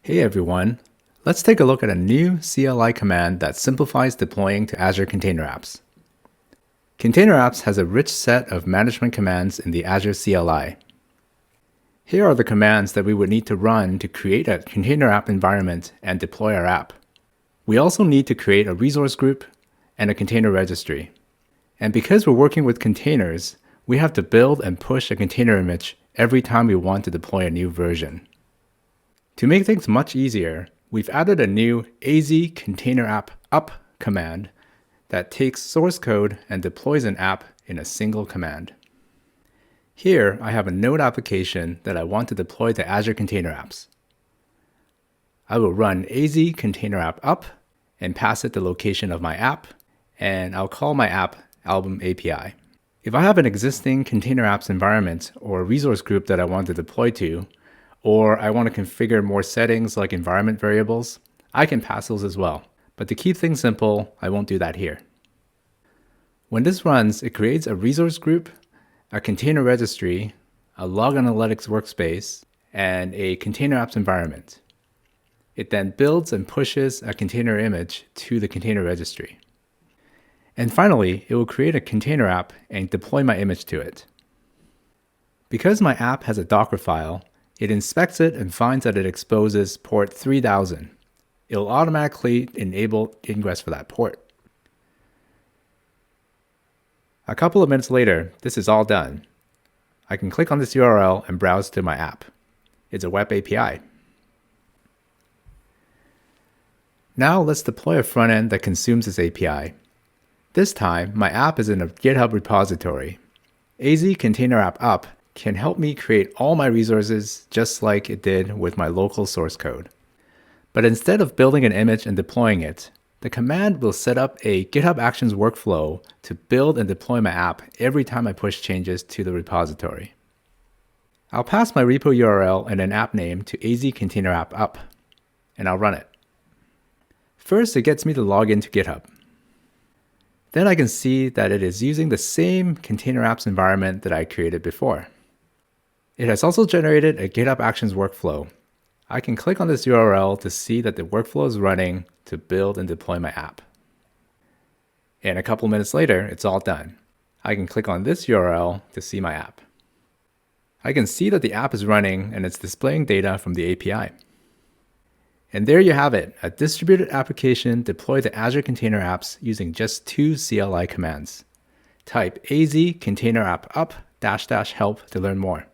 Hey everyone, let's take a look at a new CLI command that simplifies deploying to Azure Container Apps. Container Apps has a rich set of management commands in the Azure CLI. Here are the commands that we would need to run to create a container app environment and deploy our app. We also need to create a resource group and a container registry. And because we're working with containers, we have to build and push a container image every time we want to deploy a new version. To make things much easier, we've added a new AZ Container App up command that takes source code and deploys an app in a single command. Here, I have a Node application that I want to deploy to Azure Container Apps. I will run AZ Container App up and pass it the location of my app, and I'll call my app Album API. If I have an existing Container Apps environment or resource group that I want to deploy to, or I want to configure more settings like environment variables, I can pass those as well. But to keep things simple, I won't do that here. When this runs, it creates a resource group, a container registry, a log analytics workspace, and a container apps environment. It then builds and pushes a container image to the container registry. And finally, it will create a container app and deploy my image to it. Because my app has a Docker file, it inspects it and finds that it exposes port 3000. It'll automatically enable ingress for that port. A couple of minutes later, this is all done. I can click on this URL and browse to my app. It's a web API. Now let's deploy a front end that consumes this API. This time, my app is in a GitHub repository. AZ Container App up can help me create all my resources just like it did with my local source code. But instead of building an image and deploying it, the command will set up a GitHub Actions workflow to build and deploy my app every time I push changes to the repository. I'll pass my repo URL and an app name to AZ Container App up, and I'll run it. First, it gets me to log into GitHub. Then I can see that it is using the same Container Apps environment that I created before. It has also generated a GitHub Actions workflow. I can click on this URL to see that the workflow is running to build and deploy my app. And a couple minutes later, it's all done. I can click on this URL to see my app. I can see that the app is running and it's displaying data from the API. And there you have it, a distributed application deployed to Azure Container Apps using just 2 CLI commands. Type AZ Container App up -- help to learn more.